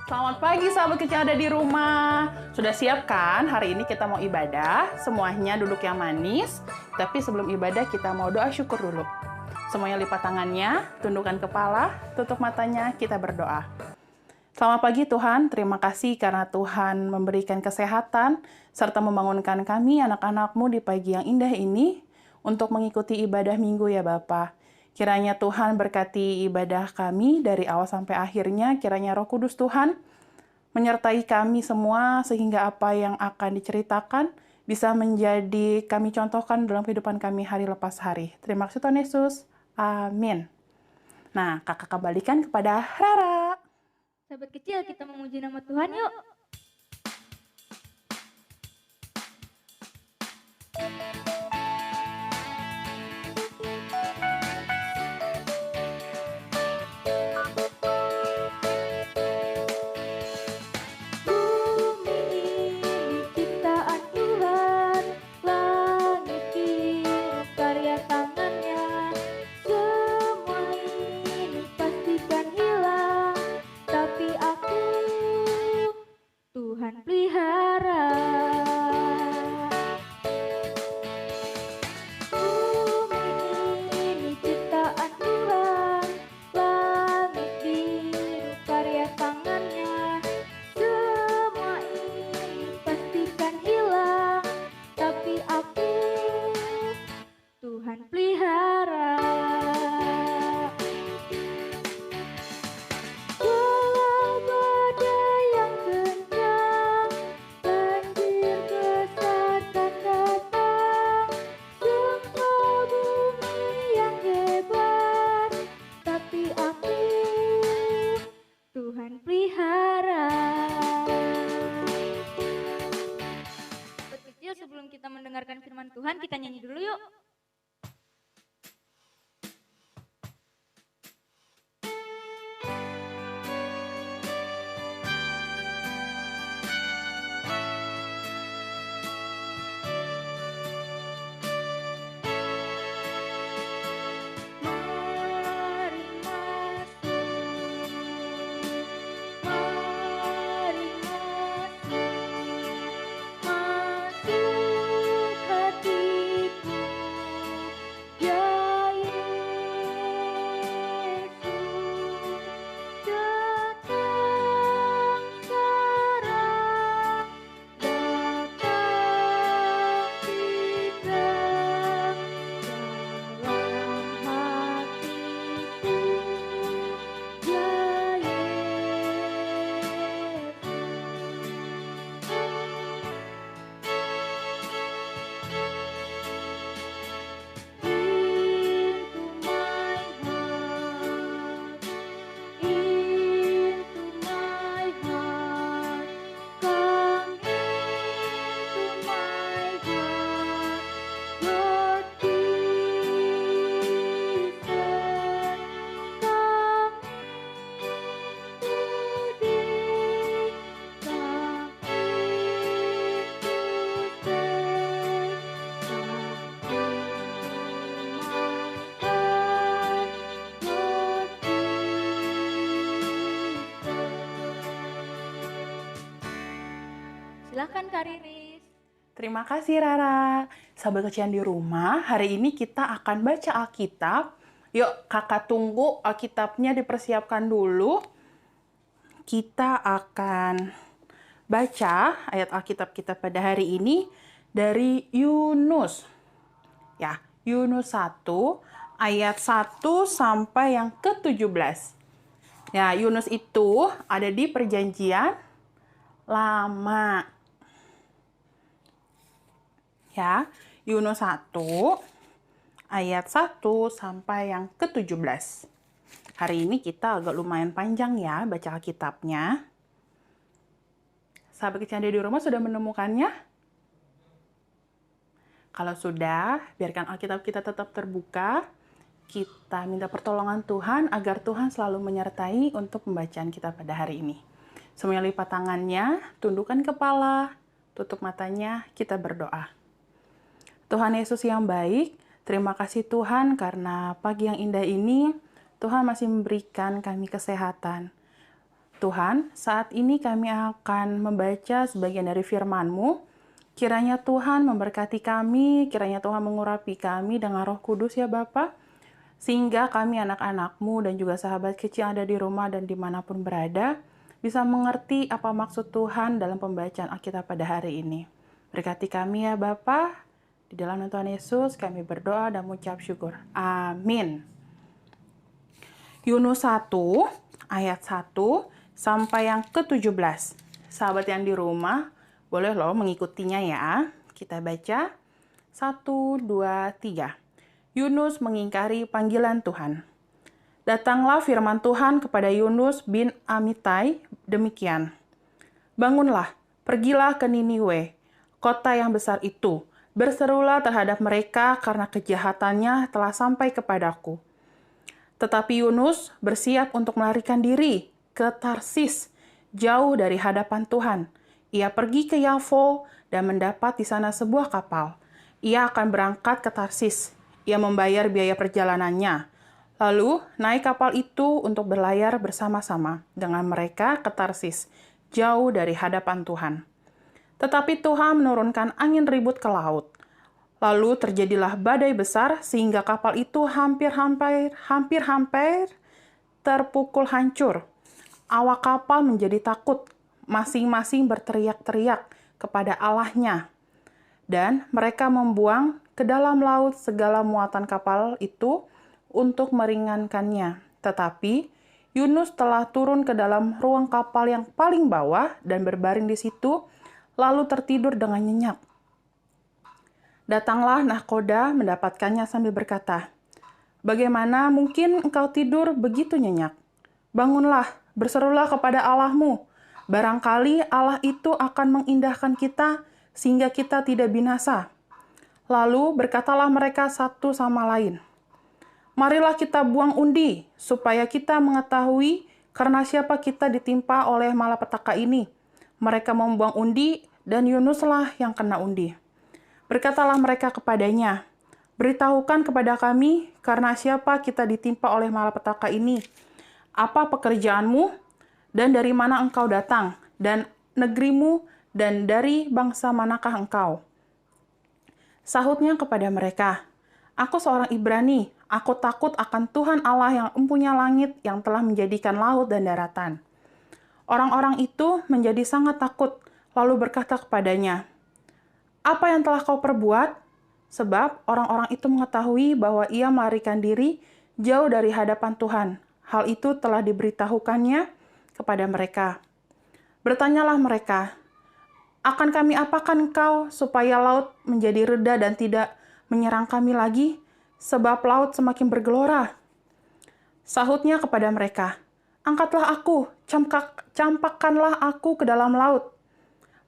Selamat pagi sahabat kecil ada di rumah. Sudah siap kan? Hari ini kita mau ibadah. Semuanya duduk yang manis. Tapi sebelum ibadah kita mau doa syukur dulu. Semuanya lipat tangannya, tundukkan kepala, tutup matanya, kita berdoa. Selamat pagi Tuhan, terima kasih karena Tuhan memberikan kesehatan serta membangunkan kami anak-anak-Mu di pagi yang indah ini untuk mengikuti ibadah minggu ya Bapa. Kiranya Tuhan berkati ibadah kami dari awal sampai akhirnya, kiranya Roh Kudus Tuhan menyertai kami semua sehingga apa yang akan diceritakan bisa menjadi kami contohkan dalam kehidupan kami hari lepas hari. Terima kasih Tuhan Yesus. Amin. Nah, kakak kembalikan kepada Rara. Sahabat kecil, kita memuji nama Tuhan yuk. Bumi ini ciptaan Tuhan, langit biru karya tangannya. Semua ini pastikan hilang, tapi aku Tuhan pelihara. Bumi ini ciptaan Tuhan, langit biru karya tangannya. Semua ini pastikan hilang, tapi aku Tuhan pelihara. Walau badai yang kencang, banjir besar kan datang, gempa bumi yang hebat, tapi aku Tuhan pelihara. Sobat kecil, sebelum kita mendengarkan firman Tuhan, kita nyanyi dulu yuk. Mari masuk, mari masuk hatiku, ya Yesus, datang sekarang, datang kita dalam hatiku, ya Into my heart, come into my heart, Lord Jesus, come today, come Silahkan Kak Riris. Terima kasih Rara. Sahabat kecil yang di rumah, hari ini kita akan baca Alkitab. Yuk, kakak tunggu Alkitabnya dipersiapkan dulu. Kita akan baca ayat Alkitab kita pada hari ini dari Yunus. Ya, Yunus 1 ayat 1 sampai yang ke-17. Ya, Yunus itu ada di perjanjian lama. Ya, Yunus 1 ayat 1 sampai yang ke-17. Hari ini kita agak lumayan panjang ya baca Alkitabnya. Sahabat kecil di rumah sudah menemukannya? Kalau sudah, biarkan Alkitab kita tetap terbuka. Kita minta pertolongan Tuhan agar Tuhan selalu menyertai untuk pembacaan kita pada hari ini. Semuanya lipat tangannya, tundukkan kepala, tutup matanya, kita berdoa. Tuhan Yesus yang baik, terima kasih Tuhan karena pagi yang indah ini Tuhan masih memberikan kami kesehatan. Tuhan, saat ini kami akan membaca sebagian dari firman-Mu. Kiranya Tuhan memberkati kami, kiranya Tuhan mengurapi kami dengan Roh Kudus ya Bapa, sehingga kami anak-anak-Mu dan juga sahabat kecil yang ada di rumah dan dimanapun berada, bisa mengerti apa maksud Tuhan dalam pembacaan Alkitab pada hari ini. Berkati kami ya Bapa, di dalam nama Tuhan Yesus kami berdoa dan mengucap syukur. Amin. Yunus 1 ayat 1 sampai yang ke-17. Sahabat yang di rumah, boleh loh mengikutinya ya. Kita baca 1, 2, 3. Yunus mengingkari panggilan Tuhan. Datanglah firman Tuhan kepada Yunus bin Amittai demikian. Bangunlah, pergilah ke Niniwe, kota yang besar itu. Berserulah terhadap mereka karena kejahatannya telah sampai kepadaku. Tetapi Yunus bersiap untuk melarikan diri ke Tarsis, jauh dari hadapan Tuhan. Ia pergi ke Yafo dan mendapat di sana sebuah kapal. Ia akan berangkat ke Tarsis. Ia membayar biaya perjalanannya. Lalu naik kapal itu untuk berlayar bersama-sama dengan mereka ke Tarsis, jauh dari hadapan Tuhan. Tetapi Tuhan menurunkan angin ribut ke laut. Lalu terjadilah badai besar sehingga kapal itu hampir-hampir terpukul hancur. Awak kapal menjadi takut, masing-masing berteriak-teriak kepada Allahnya. Dan mereka membuang ke dalam laut segala muatan kapal itu untuk meringankannya. Tetapi Yunus telah turun ke dalam ruang kapal yang paling bawah dan berbaring di situ, lalu tertidur dengan nyenyak. Datanglah nahkoda mendapatkannya sambil berkata, "Bagaimana mungkin engkau tidur begitu nyenyak? Bangunlah, berserulah kepada Allahmu. Barangkali Allah itu akan mengindahkan kita sehingga kita tidak binasa." Lalu berkatalah mereka satu sama lain, "Marilah kita buang undi, supaya kita mengetahui karena siapa kita ditimpa oleh malapetaka ini." Mereka membuang undi, dan Yunuslah yang kena undi. Berkatalah mereka kepadanya, "Beritahukan kepada kami, karena siapa kita ditimpa oleh malapetaka ini? Apa pekerjaanmu, dan dari mana engkau datang, dan negerimu, dan dari bangsa manakah engkau?" Sahutnya kepada mereka, "Aku seorang Ibrani, aku takut akan Tuhan Allah yang empunya langit yang telah menjadikan laut dan daratan." Orang-orang itu menjadi sangat takut, lalu berkata kepadanya, "Apa yang telah kau perbuat?" Sebab orang-orang itu mengetahui bahwa ia melarikan diri jauh dari hadapan Tuhan. Hal itu telah diberitahukannya kepada mereka. Bertanyalah mereka, "Akan kami apakan engkau supaya laut menjadi reda dan tidak menyerang kami lagi? Sebab laut semakin bergelora." Sahutnya kepada mereka, "Angkatlah aku, campakkanlah aku ke dalam laut.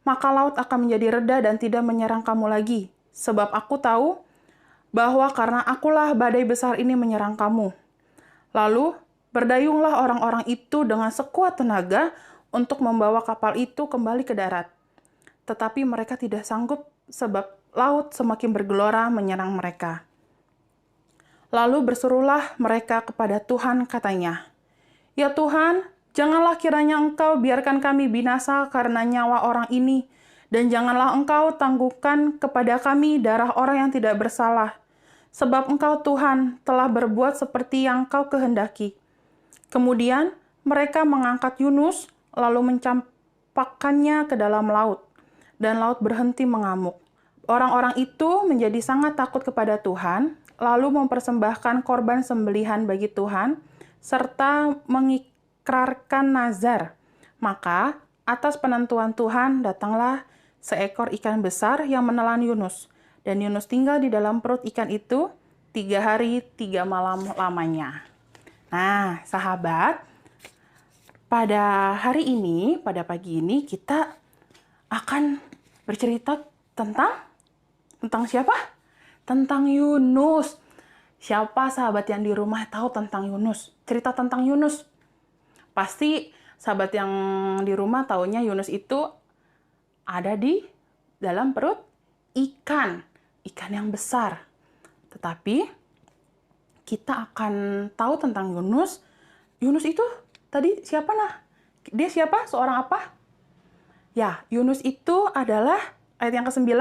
Maka laut akan menjadi reda dan tidak menyerang kamu lagi. Sebab aku tahu bahwa karena akulah badai besar ini menyerang kamu." Lalu berdayunglah orang-orang itu dengan sekuat tenaga untuk membawa kapal itu kembali ke darat. Tetapi mereka tidak sanggup sebab laut semakin bergelora menyerang mereka. Lalu berserulah mereka kepada Tuhan katanya, "Ya Tuhan, janganlah kiranya Engkau biarkan kami binasa karena nyawa orang ini, dan janganlah Engkau tangguhkan kepada kami darah orang yang tidak bersalah. Sebab Engkau Tuhan telah berbuat seperti yang Kau kehendaki." Kemudian mereka mengangkat Yunus, lalu mencampakkannya ke dalam laut, dan laut berhenti mengamuk. Orang-orang itu menjadi sangat takut kepada Tuhan, lalu mempersembahkan korban sembelihan bagi Tuhan, serta mengikrarkan nazar. Maka, atas penentuan Tuhan, datanglah seekor ikan besar yang menelan Yunus. Dan Yunus tinggal di dalam perut ikan itu 3 hari 3 malam lamanya. Nah, sahabat, pada hari ini, pada pagi ini, kita akan bercerita tentang siapa? Tentang Yunus. Siapa sahabat yang di rumah tahu tentang Yunus? Cerita tentang Yunus. Pasti sahabat yang di rumah taunya Yunus itu ada di dalam perut ikan yang besar. Tetapi kita akan tahu tentang Yunus. Yunus itu tadi siapa nah? Dia siapa? Seorang apa? Ya, Yunus itu adalah ayat yang ke-9,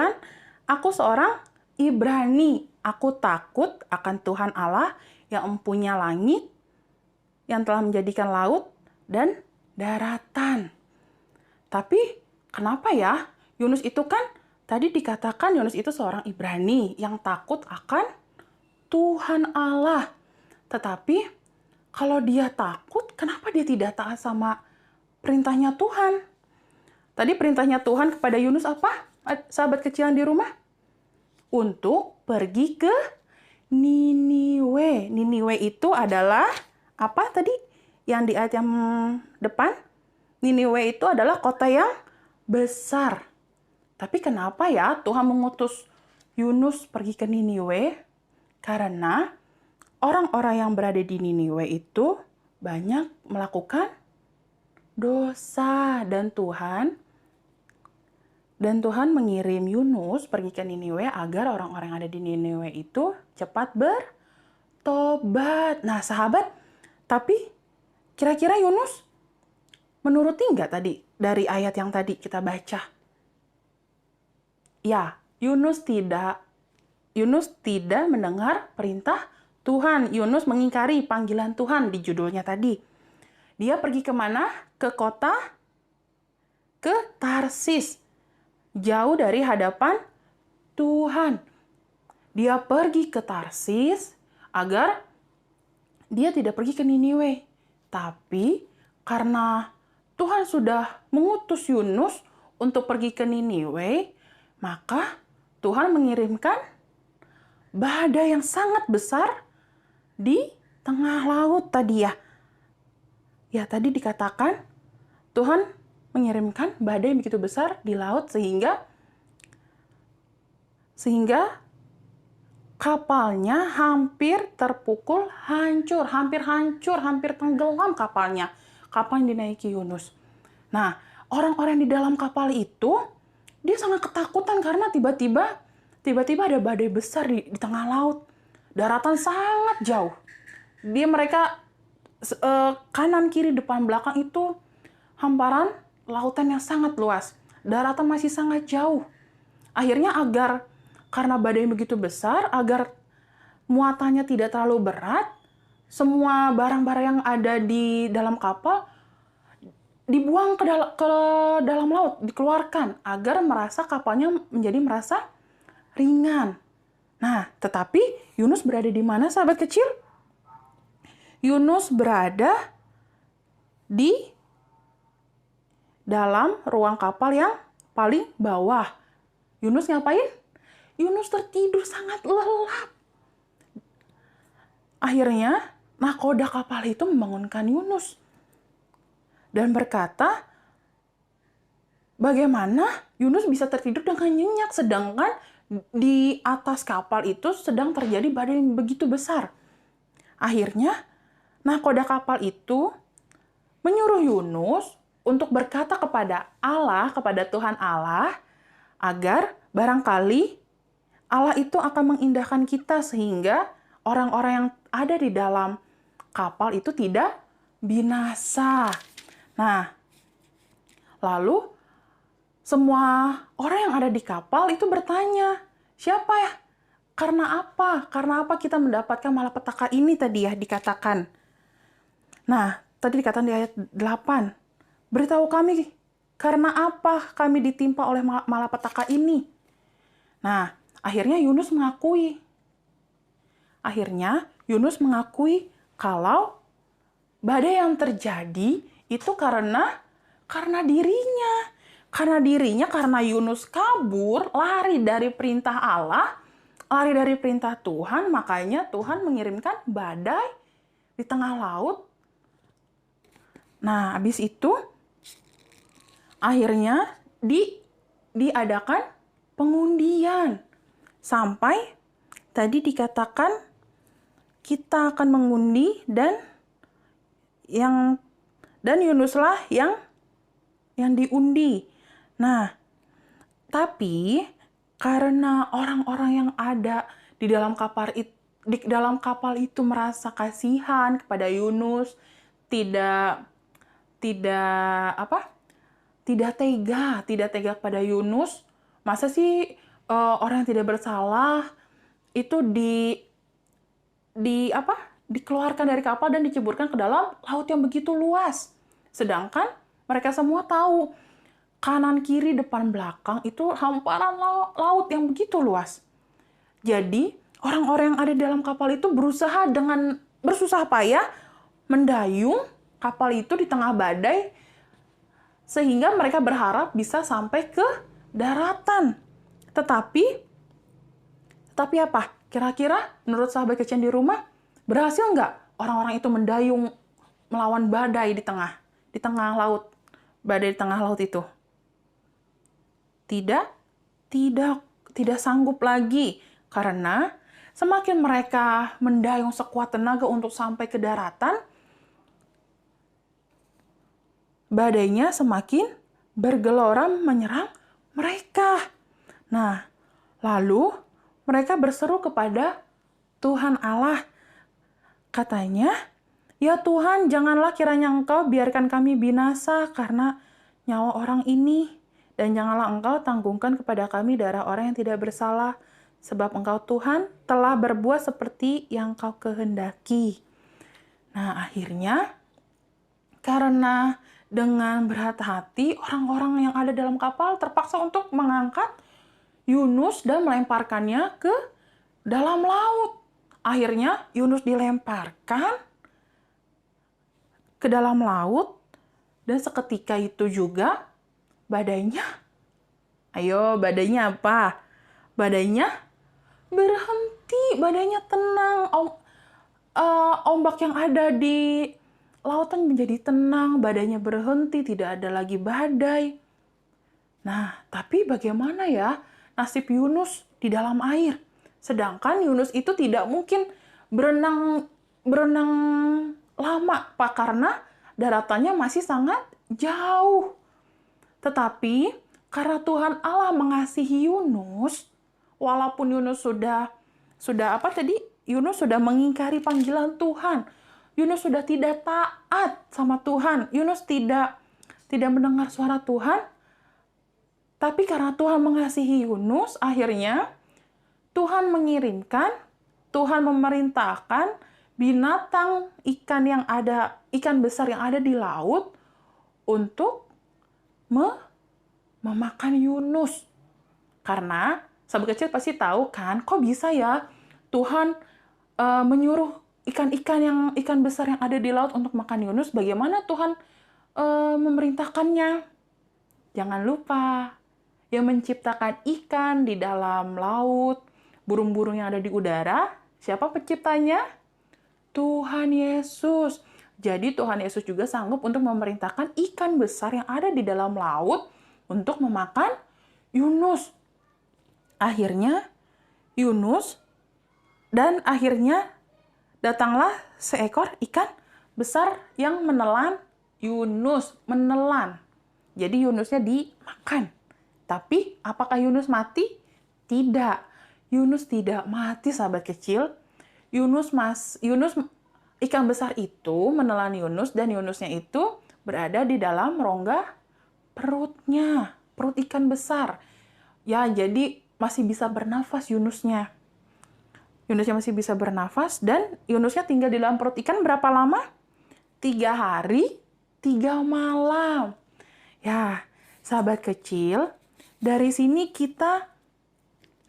aku seorang Ibrani, aku takut akan Tuhan Allah yang empunya langit, yang telah menjadikan laut dan daratan. Tapi kenapa ya? Yunus itu kan tadi dikatakan Yunus itu seorang Ibrani yang takut akan Tuhan Allah. Tetapi kalau dia takut, kenapa dia tidak taat sama perintahnya Tuhan? Tadi perintahnya Tuhan kepada Yunus apa? Sahabat kecilan di rumah? Untuk pergi ke Niniwe. Niniwe itu adalah apa tadi? Yang di ayat yang depan? Niniwe itu adalah kota yang besar. Tapi kenapa ya Tuhan mengutus Yunus pergi ke Niniwe? Karena orang-orang yang berada di Niniwe itu banyak melakukan dosa dan Tuhan mengirim Yunus pergi ke Niniwe agar orang-orang yang ada di Niniwe itu cepat bertobat. Nah, sahabat, tapi kira-kira Yunus menuruti nggak tadi dari ayat yang tadi kita baca? Ya, Yunus tidak mendengar perintah Tuhan. Yunus mengingkari panggilan Tuhan di judulnya tadi. Dia pergi kemana? Ke Tarsis. Jauh dari hadapan Tuhan. Dia pergi ke Tarsis agar dia tidak pergi ke Niniwe. Tapi karena Tuhan sudah mengutus Yunus untuk pergi ke Niniwe, maka Tuhan mengirimkan badai yang sangat besar di tengah laut tadi ya. Ya, tadi dikatakan Tuhan mengirimkan badai yang begitu besar di laut sehingga kapalnya hampir terpukul, hancur, hampir tenggelam kapalnya. Kapal yang dinaiki Yunus. Nah, orang-orang di dalam kapal itu dia sangat ketakutan karena tiba-tiba ada badai besar di tengah laut. Daratan sangat jauh. Mereka kanan, kiri, depan, belakang itu hamparan lautan yang sangat luas. Daratan masih sangat jauh. Akhirnya karena badai begitu besar, agar muatannya tidak terlalu berat, semua barang-barang yang ada di dalam kapal dibuang ke dalam laut, dikeluarkan agar kapalnya merasa ringan. Nah, tetapi Yunus berada di mana, sahabat kecil? Yunus berada di dalam ruang kapal yang paling bawah. Yunus ngapain? Yunus tertidur sangat lelap. Akhirnya, nahkoda kapal itu membangunkan Yunus dan berkata, bagaimana Yunus bisa tertidur dengan nyenyak sedangkan di atas kapal itu sedang terjadi badai yang begitu besar. Akhirnya, nahkoda kapal itu menyuruh Yunus untuk berkata kepada Tuhan Allah, agar barangkali Allah itu akan mengindahkan kita sehingga orang-orang yang ada di dalam kapal itu tidak binasa. Nah, lalu semua orang yang ada di kapal itu bertanya, siapa ya? Karena apa? Karena apa kita mendapatkan malapetaka ini tadi ya dikatakan. Nah, tadi dikatakan di ayat 8. Beritahu kami, karena apa kami ditimpa oleh malapetaka ini? Nah, akhirnya Yunus mengakui kalau badai yang terjadi itu karena dirinya. Karena Yunus kabur, lari dari perintah Allah, lari dari perintah Tuhan, makanya Tuhan mengirimkan badai di tengah laut. Nah, habis itu akhirnya diadakan pengundian. Sampai tadi dikatakan kita akan mengundi dan Yunuslah yang diundi. Nah, tapi karena orang-orang yang ada di dalam kapal itu merasa kasihan kepada Yunus, tidak tidak tega pada Yunus. Masa sih orang yang tidak bersalah itu dikeluarkan dari kapal dan diceburkan ke dalam laut yang begitu luas. Sedangkan mereka semua tahu kanan kiri depan belakang itu hamparan laut yang begitu luas. Jadi orang-orang yang ada di dalam kapal itu berusaha dengan bersusah payah mendayung kapal itu di tengah badai sehingga mereka berharap bisa sampai ke daratan. Tetapi apa? Kira-kira menurut sahabat kecil di rumah, berhasil nggak orang-orang itu mendayung melawan badai di tengah laut? Badai di tengah laut itu. Tidak sanggup lagi. Karena semakin mereka mendayung sekuat tenaga untuk sampai ke daratan, badainya semakin bergelora menyerang mereka. Nah, lalu mereka berseru kepada Tuhan Allah. Katanya, "Ya Tuhan, janganlah kiranya Engkau biarkan kami binasa karena nyawa orang ini. Dan janganlah Engkau tanggungkan kepada kami darah orang yang tidak bersalah. Sebab Engkau Tuhan telah berbuat seperti yang Kau kehendaki." Nah, akhirnya karena dengan berat hati, orang-orang yang ada dalam kapal terpaksa untuk mengangkat Yunus dan melemparkannya ke dalam laut. Akhirnya Yunus dilemparkan ke dalam laut dan seketika itu juga badainya apa? Badainya berhenti, badainya tenang. Ombak yang ada di lautan menjadi tenang, badainya berhenti, tidak ada lagi badai. Nah, tapi bagaimana ya nasib Yunus di dalam air? Sedangkan Yunus itu tidak mungkin berenang lama, Pak, karena daratannya masih sangat jauh. Tetapi karena Tuhan Allah mengasihi Yunus, walaupun Yunus Yunus sudah mengingkari panggilan Tuhan. Yunus sudah tidak taat sama Tuhan. Yunus tidak mendengar suara Tuhan. Tapi karena Tuhan mengasihi Yunus, akhirnya Tuhan memerintahkan binatang ikan besar yang ada di laut untuk memakan Yunus. Karena sahabat kecil pasti tahu kan, kok bisa ya Tuhan menyuruh ikan besar yang ada di laut untuk makan Yunus? Bagaimana Tuhan memerintahkannya? Jangan lupa, yang menciptakan ikan di dalam laut, burung-burung yang ada di udara, siapa penciptanya? Tuhan Yesus. Jadi Tuhan Yesus juga sanggup untuk memerintahkan ikan besar yang ada di dalam laut untuk memakan Yunus. Akhirnya datanglah seekor ikan besar yang menelan Yunus. Jadi Yunusnya dimakan. Tapi apakah Yunus mati? Tidak. Yunus tidak mati, sahabat kecil. Ikan besar itu menelan Yunus dan Yunusnya itu berada di dalam rongga perutnya, perut ikan besar. Ya, jadi masih bisa bernafas Yunusnya. Yunusnya masih bisa bernafas dan Yunusnya tinggal di dalam perut ikan berapa lama? 3 hari, 3 malam. Ya, sahabat kecil, dari sini kita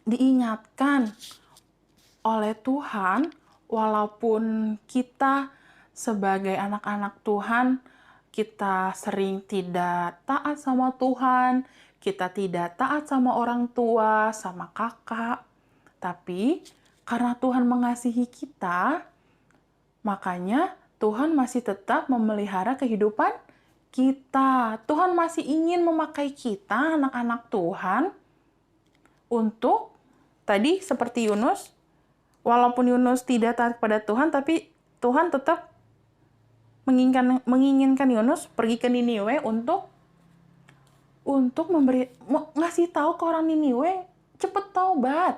diingatkan oleh Tuhan, walaupun kita sebagai anak-anak Tuhan, kita sering tidak taat sama Tuhan, kita tidak taat sama orang tua, sama kakak. Tapi karena Tuhan mengasihi kita, makanya Tuhan masih tetap memelihara kehidupan kita. Tuhan masih ingin memakai kita, anak-anak Tuhan, untuk tadi seperti Yunus. Walaupun Yunus tidak taat kepada Tuhan, tapi Tuhan tetap menginginkan Yunus pergi ke Niniwe untuk ngasih tahu ke orang Niniwe cepat taubat.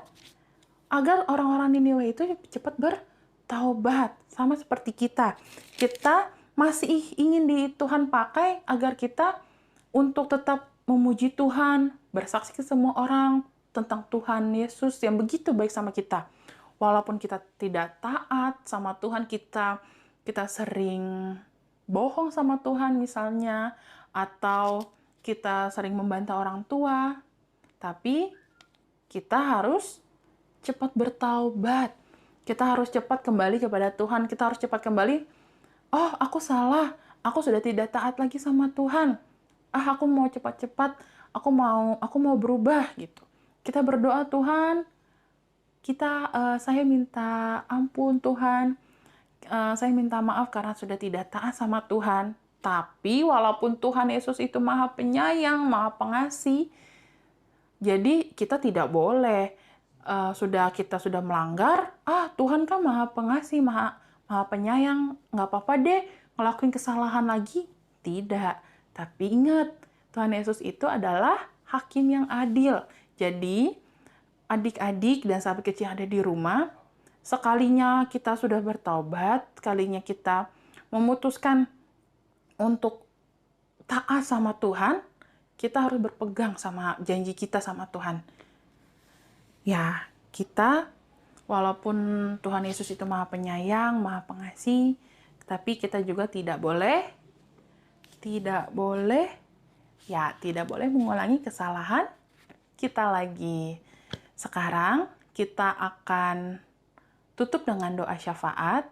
Agar orang-orang Niniwe itu cepat bertaubat. Sama seperti kita. Kita masih ingin Tuhan pakai agar kita untuk tetap memuji Tuhan, bersaksi ke semua orang tentang Tuhan Yesus yang begitu baik sama kita. Walaupun kita tidak taat sama Tuhan, kita sering bohong sama Tuhan misalnya, atau kita sering membantah orang tua, tapi kita harus cepat bertaubat. Kita harus cepat kembali kepada Tuhan. Kita harus cepat kembali, oh aku salah, aku sudah tidak taat lagi sama Tuhan. Aku mau cepat-cepat, aku mau berubah gitu. Kita berdoa, Tuhan, saya minta ampun Tuhan, saya minta maaf karena sudah tidak taat sama Tuhan. Tapi walaupun Tuhan Yesus itu Maha Penyayang, Maha Pengasih, jadi kita tidak boleh kita sudah melanggar, Tuhan kan Maha Pengasih, Maha Penyayang, nggak apa-apa deh ngelakuin kesalahan lagi. Tidak. Tapi ingat, Tuhan Yesus itu adalah hakim yang adil. Jadi, adik-adik dan sahabat kecil yang ada di rumah, sekalinya kita sudah bertaubat, sekalinya kita memutuskan untuk taat sama Tuhan, kita harus berpegang sama janji kita sama Tuhan. Ya, kita walaupun Tuhan Yesus itu Maha Penyayang, Maha Pengasih, tapi kita juga tidak boleh mengulangi kesalahan kita lagi. Sekarang kita akan tutup dengan doa syafaat.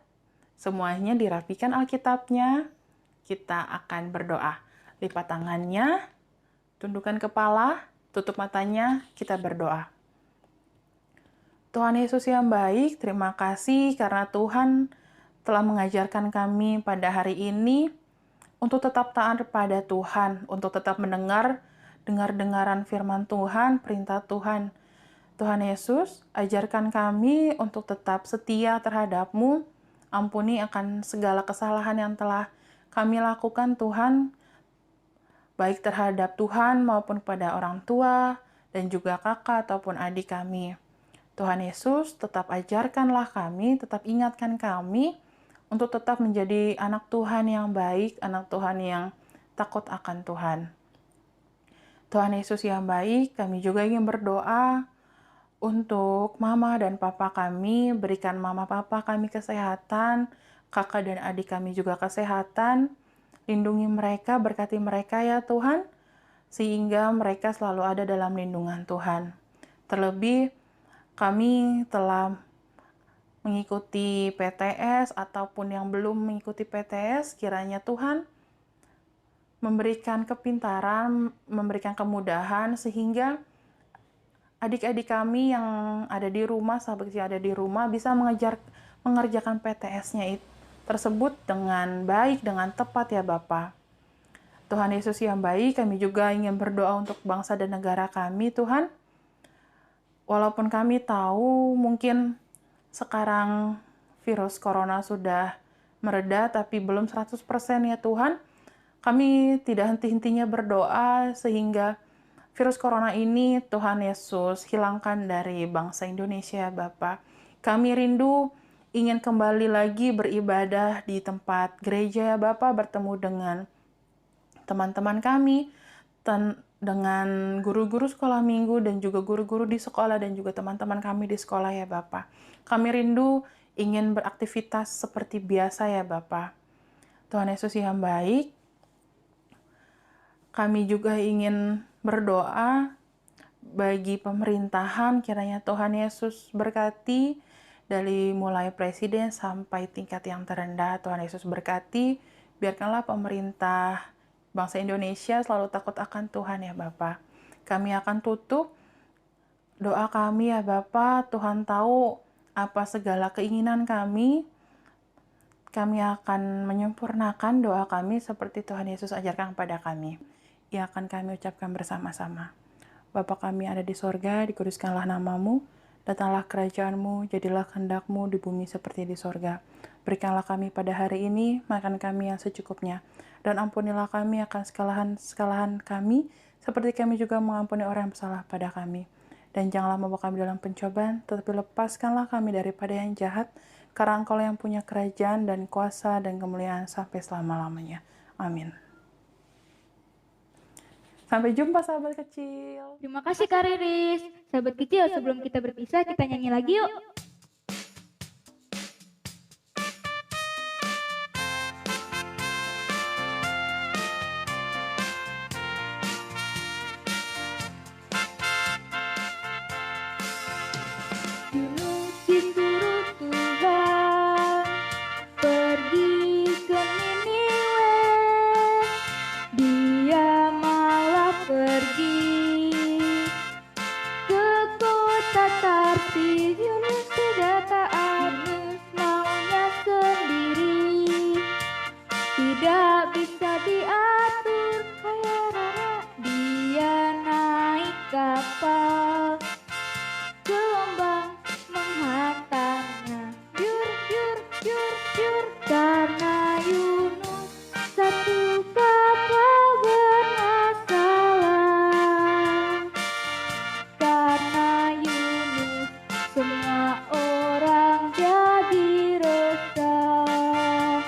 Semuanya dirapikan Alkitabnya. Kita akan berdoa. Lipat tangannya, tundukkan kepala, tutup matanya, kita berdoa. Tuhan Yesus yang baik, terima kasih karena Tuhan telah mengajarkan kami pada hari ini untuk tetap taat kepada Tuhan, untuk tetap dengaran firman Tuhan, perintah Tuhan. Tuhan Yesus, ajarkan kami untuk tetap setia terhadap-Mu, ampuni akan segala kesalahan yang telah kami lakukan Tuhan, baik terhadap Tuhan maupun kepada orang tua, dan juga kakak ataupun adik kami. Tuhan Yesus, tetap ajarkanlah kami, tetap ingatkan kami, untuk tetap menjadi anak Tuhan yang baik, anak Tuhan yang takut akan Tuhan. Tuhan Yesus yang baik, kami juga ingin berdoa untuk mama dan papa kami, berikan mama papa kami kesehatan, kakak dan adik kami juga kesehatan, lindungi mereka, berkati mereka ya Tuhan, sehingga mereka selalu ada dalam lindungan Tuhan. Terlebih, kami telah mengikuti PTS ataupun yang belum mengikuti PTS, kiranya Tuhan memberikan kepintaran, memberikan kemudahan sehingga adik-adik kami yang ada di rumah, sahabat yang ada di rumah bisa mengerjakan PTS-nya tersebut dengan baik, dengan tepat ya Bapa. Tuhan Yesus yang baik, kami juga ingin berdoa untuk bangsa dan negara kami Tuhan. Walaupun kami tahu mungkin sekarang virus corona sudah mereda, tapi belum 100% ya Tuhan. Kami tidak henti-hentinya berdoa sehingga virus corona ini Tuhan Yesus hilangkan dari bangsa Indonesia Bapa. Kami rindu ingin kembali lagi beribadah di tempat gereja ya Bapa, bertemu dengan teman-teman kami, dengan guru-guru sekolah minggu dan juga guru-guru di sekolah dan juga teman-teman kami di sekolah ya Bapak. Kami rindu ingin beraktivitas seperti biasa ya Bapak. Tuhan Yesus yang baik, kami juga ingin berdoa bagi pemerintahan, kiranya Tuhan Yesus berkati dari mulai presiden sampai tingkat yang terendah. Tuhan Yesus berkati, biarkanlah pemerintah bangsa Indonesia selalu takut akan Tuhan ya Bapak. Kami akan tutup doa kami ya Bapak. Tuhan tahu apa segala keinginan kami. Kami akan menyempurnakan doa kami seperti Tuhan Yesus ajarkan kepada kami. Yang akan kami ucapkan bersama-sama. Bapa kami ada di sorga, dikuduskanlah namamu, datanglah kerajaanmu, jadilah kehendak-mu di bumi seperti di sorga. Berikanlah kami pada hari ini makan kami yang secukupnya, dan ampunilah kami akan kesalahan kami, seperti kami juga mengampuni orang yang bersalah pada kami. Dan janganlah membawa kami dalam pencobaan, tetapi lepaskanlah kami daripada yang jahat, karena Engkau yang punya kerajaan dan kuasa dan kemuliaan sampai selama-lamanya. Amin. Sampai jumpa sahabat kecil. Terima kasih Kak Riris. Sahabat kecil, sebelum kita berpisah, kita nyanyi lagi yuk. Yunus disuruh Tuhan pergi ke Niniwe, dia malah pergi ke kota Tarsis. Yunus tidak taat, Yunus maunya sendiri, tidak bisa diatur. Kayak Rara, dia naik kapal, gelombang menghantamnya. Jur, jur, jur, jur, karena Yunus satu kapal bermasalah. Karena Yunus semua orang jadi resah.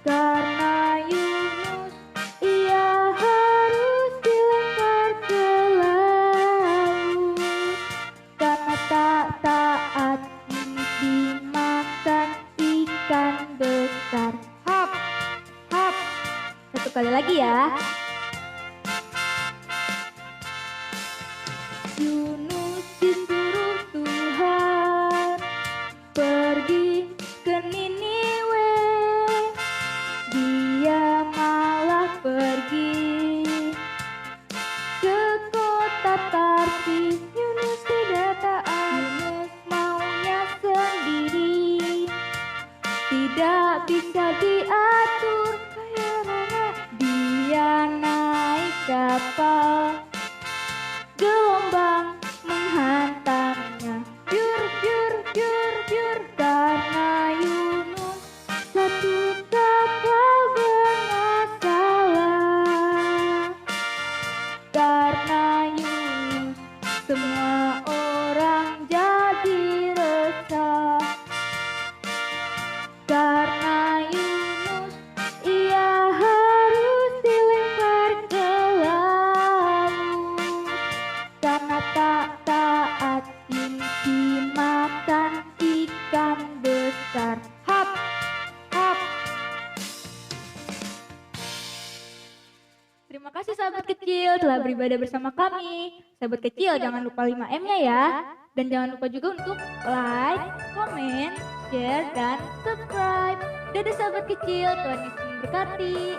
Karena Yunus ia harus dilempar ke laut. Karena tak taat, Yunus dimakan ikan besar. Hap, hap. Satu kali lagi ya. Yunus disuruh Tuhan pergi ke Niniwe, dia malah pergi ke kota Tarsis. Yunus tidak taat, Yunus maunya sendiri, tidak bisa diatur. Kayak Rara, dia naik kapal, gelombang menghantamnya. Jur, jur, jur, jur, karena Yunus satu kapal bermasalah. Karena Yunus semua orang jadi resah. Karena Yunus ia harus dilempar ke laut. Karena tak taat, Yunus dimakan ikan besar. Hap, hap. Terima kasih sahabat kecil telah beribadah bersama kami. Sahabat kecil jangan lupa 5M-nya ya. Dan jangan lupa juga untuk like, komen, share, dan subscribe. Dadah sahabat kecil, Tuhan Yesus memberkati.